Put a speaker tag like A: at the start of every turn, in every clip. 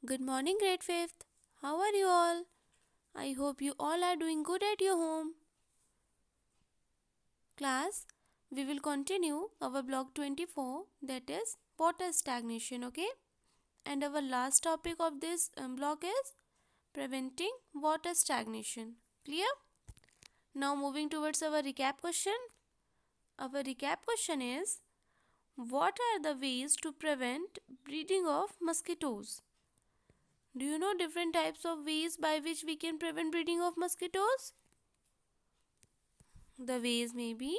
A: Good morning, grade 5th. How are you all? I hope you all are doing good at your home. Class, we will continue our block 24, that is water stagnation, okay? And our last topic of this block is preventing water stagnation. Clear? Now moving towards our recap question. Our recap question is, what are the ways to prevent breeding of mosquitoes? Do you know different types of ways by which we can prevent breeding of mosquitoes? The ways may be,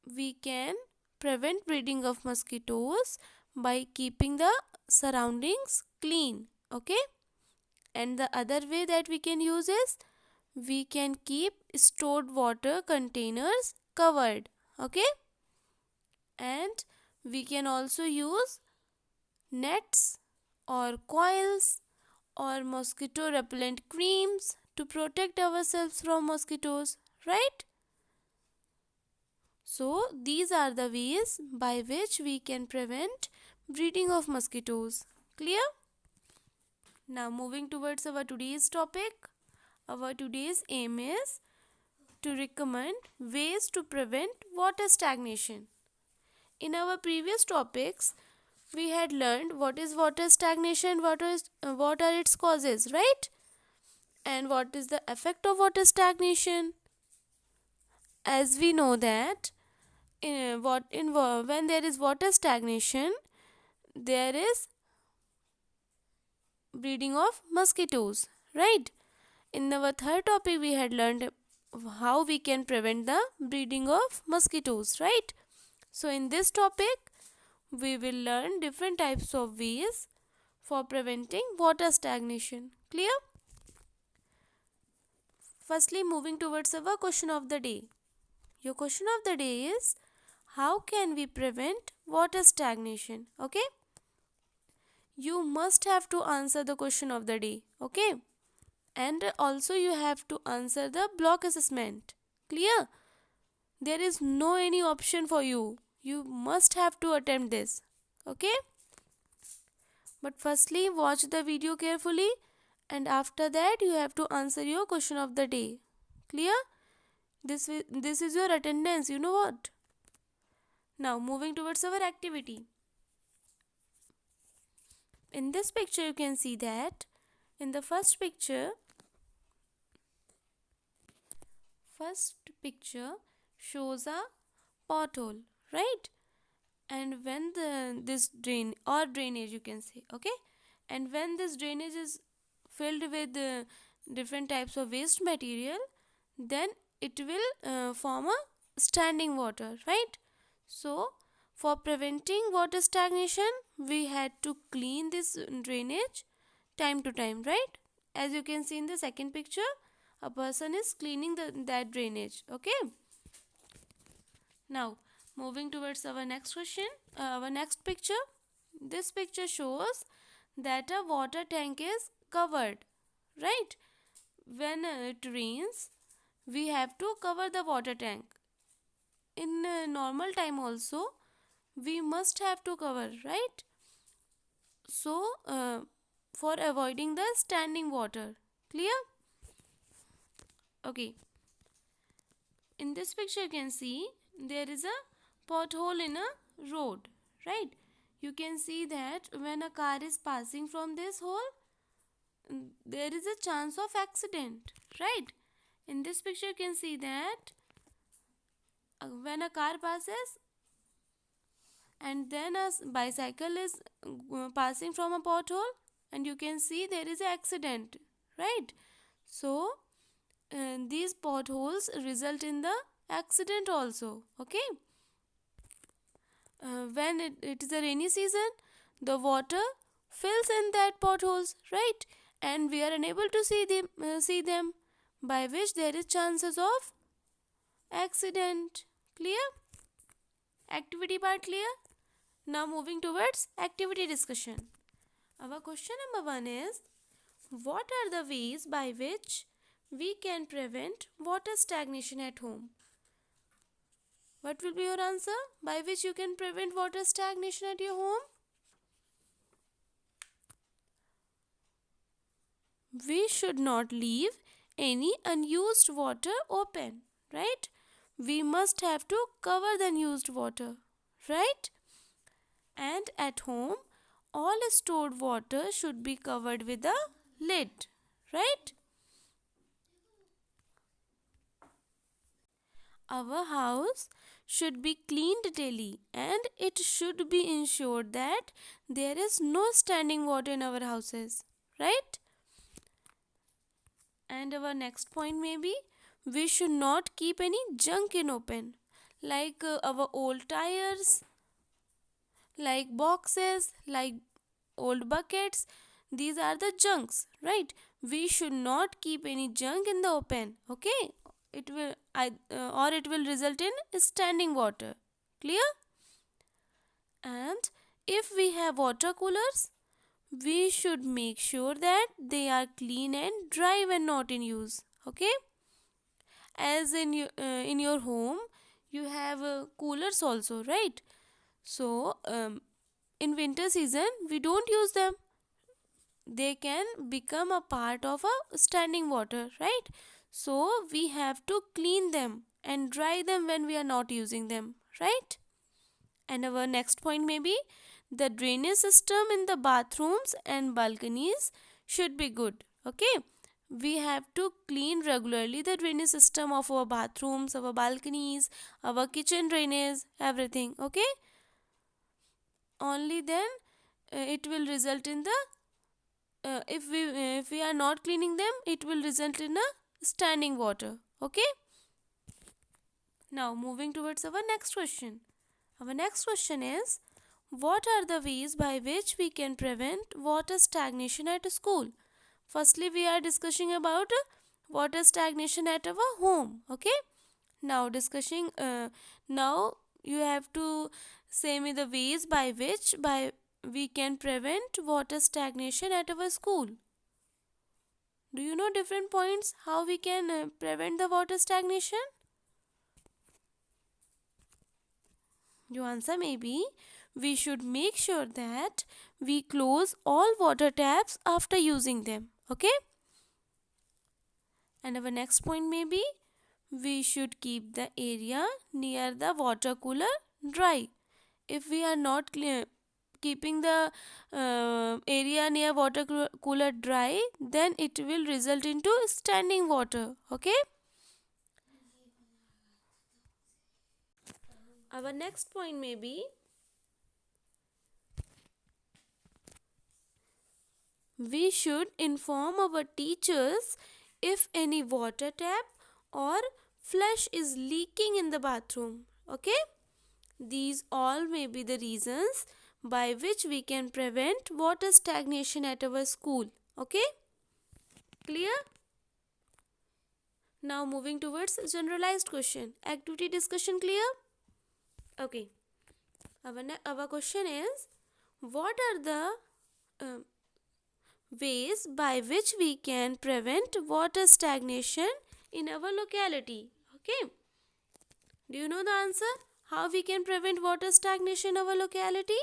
A: we can prevent breeding of mosquitoes by keeping the surroundings clean, okay? And the other way that we can use is, we can keep stored water containers covered, okay? And we can also use nets or coils or mosquito repellent creams to protect ourselves from mosquitoes, right? So these are the ways by which we can prevent breeding of mosquitoes. Clear? Now moving towards our today's topic. Our today's aim is to recommend ways to prevent water stagnation. In our previous topics, we had learned what is water stagnation, what are its causes, right? And what is the effect of water stagnation? As we know that when there is water stagnation, there is breeding of mosquitoes, right? In our third topic, we had learned how we can prevent the breeding of mosquitoes, right? So in this topic, we will learn different types of ways for preventing water stagnation. Clear? Firstly, moving towards our question of the day. Your question of the day is, how can we prevent water stagnation? Okay? You must have to answer the question of the day. Okay? And also you have to answer the block assessment. Clear? There is no any option for you. You must have to attempt this. Okay? But firstly, watch the video carefully, and after that you have to answer your question of the day. Clear? This is your attendance, you know what? Now moving towards our activity. In this picture you can see that in the first picture shows a pothole, right? And when this drainage you can say, okay, and when this drainage is filled with different types of waste material, then it will form a standing water, right? So for preventing water stagnation, we had to clean this drainage time to time, right? As you can see in the second picture, a person is cleaning that drainage, okay? Now moving towards our next question, our next picture. This picture shows that a water tank is covered, right? When it rains, we have to cover the water tank. In normal time also, we must have to cover, right? So for avoiding the standing water. Clear? Okay. In this picture you can see there is a pothole in a road, right? You can see that when a car is passing from this hole, there is a chance of accident, right? In this picture you can see that when a car passes and then a bicycle is passing from a pothole, and you can see there is an accident, right? So these potholes result in the accident also, okay? When it is a rainy season, the water fills in that potholes, right? And we are unable to see them, by which there is chances of accident. Clear? Activity part clear? Now moving towards activity discussion. Our question number 1 is, what are the ways by which we can prevent water stagnation at home? What will be your answer? By which you can prevent water stagnation at your home? We should not leave any unused water open, right? We must have to cover the unused water, right? And at home, all stored water should be covered with a lid, right? Our house should be cleaned daily and it should be ensured that there is no standing water in our houses, right? And our next point may be we should not keep any junk in open, like our old tires, like boxes, like old buckets. These are the junks, right? We should not keep any junk in the open, okay? Or it will result in standing water. Clear? And if we have water coolers, we should make sure that they are clean and dry when not in use, okay? As in your home you have coolers also, right? So in winter season we don't use them. They can become a part of a standing water, right? So we have to clean them and dry them when we are not using them, right? And our next point may be the drainage system in the bathrooms and balconies should be good, okay? We have to clean regularly the drainage system of our bathrooms, our balconies, our kitchen drainage, everything, okay? Only then it will result in the if we are not cleaning them, it will result in a standing water, okay? Now moving towards our next question. Our next question is, what are the ways by which we can prevent water stagnation at school? Firstly, we are discussing about water stagnation at our home, okay? Now you have to say me the ways by which by we can prevent water stagnation at our school. Do you know different points how we can prevent the water stagnation? Your answer may be we should make sure that we close all water taps after using them. Okay? And our next point may be we should keep the area near the water cooler dry. If we are not keeping the area near water cooler dry, then it will result into standing water. Okay? Our next point may be we should inform our teachers if any water tap or flush is leaking in the bathroom. Okay? These all may be the reasons by which we can prevent water stagnation at our school. Okay? Clear? Now moving towards generalized question. Activity discussion clear? Okay. Our question is, what are the uh, ways by which we can prevent water stagnation in our locality? Okay. Do you know the answer? How we can prevent water stagnation in our locality?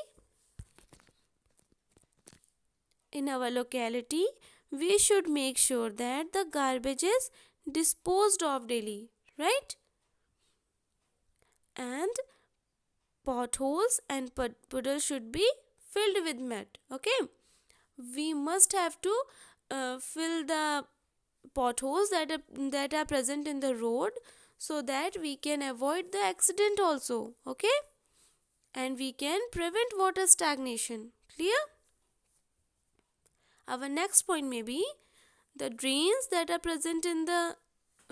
A: In our locality, we should make sure that the garbage is disposed of daily, right? And potholes and puddles should be filled with mud, okay? We must have to fill the potholes that are present in the road so that we can avoid the accident also, okay? And we can prevent water stagnation. Clear? Our next point may be the drains that are present in the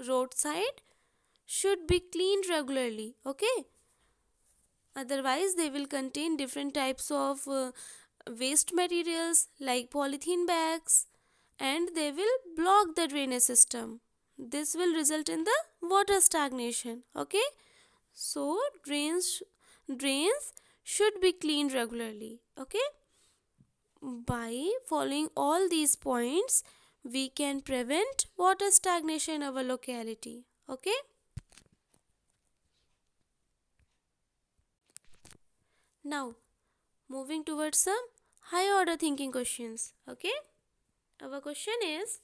A: roadside should be cleaned regularly, okay? Otherwise they will contain different types of waste materials like polythene bags, and they will block the drainage system. This will result in the water stagnation, okay? So drains should be cleaned regularly, okay? By following all these points, we can prevent water stagnation in our locality, okay? Now moving towards some high order thinking questions, okay? Our question is,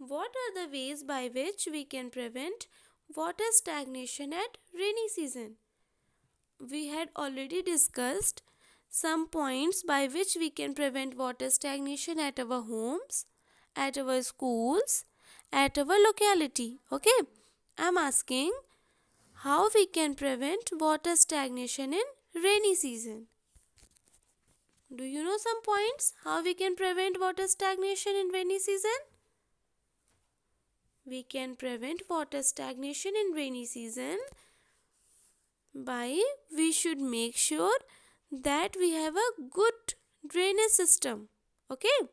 A: What are the ways by which we can prevent water stagnation at rainy season? We had already discussed some points by which we can prevent water stagnation at our homes, at our schools, at our locality. Okay, I'm asking how we can prevent water stagnation in rainy season. Do you know some points how we can prevent water stagnation in rainy season? We can prevent water stagnation in rainy season by we should make sure that we have a good drainage system, okay,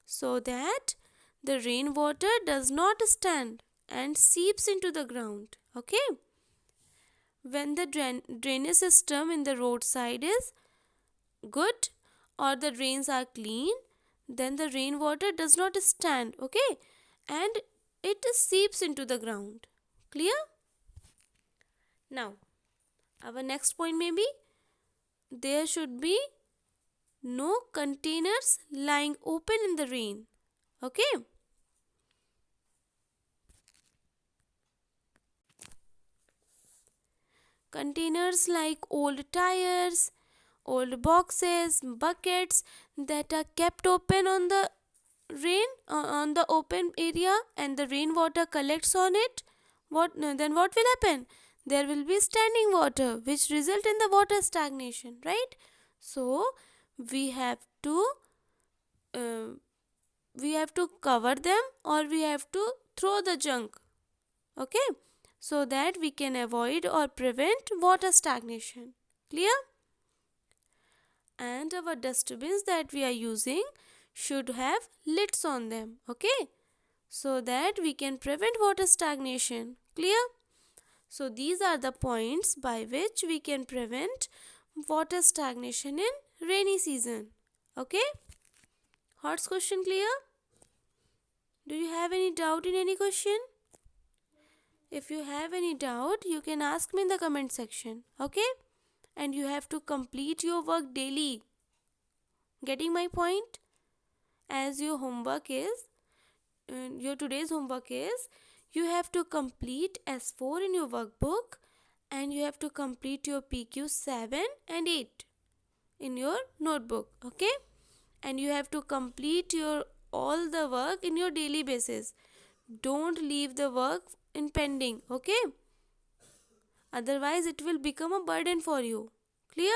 A: so that the rainwater does not stand and seeps into the ground. Okay, when the drainage system in the roadside is good or the drains are clean, then the rainwater does not stand, okay, and it seeps into the ground. Clear? Now our next point may be there should be no containers lying open in the rain. Okay, containers like old tires, old boxes, buckets that are kept open on the rain on the open area and the rainwater collects on it. What will happen? There will be standing water which result in the water stagnation, right? So we have to uh, cover them or we have to throw the junk, okay, so that we can avoid or prevent water stagnation. Clear? And our dustbins that we are using should have lids on them, okay, so that we can prevent water stagnation. Clear? So these are the points by which we can prevent water stagnation in rainy season. Okay, Heart's question clear? Do you have any doubt in any question? If you have any doubt, you can ask me in the comment section. Okay, and you have to complete your work daily. Getting my point? As your homework is, your today's homework is, you have to complete S4 in your workbook and you have to complete your PQ 7 and 8 in your notebook. Okay, and you have to complete your all the work in your daily basis. Don't leave the work in pending. Okay, otherwise it will become a burden for you. Clear?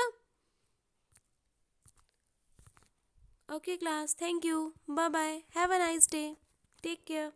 A: Okay class, thank you. Bye bye. Have a nice day. Take care.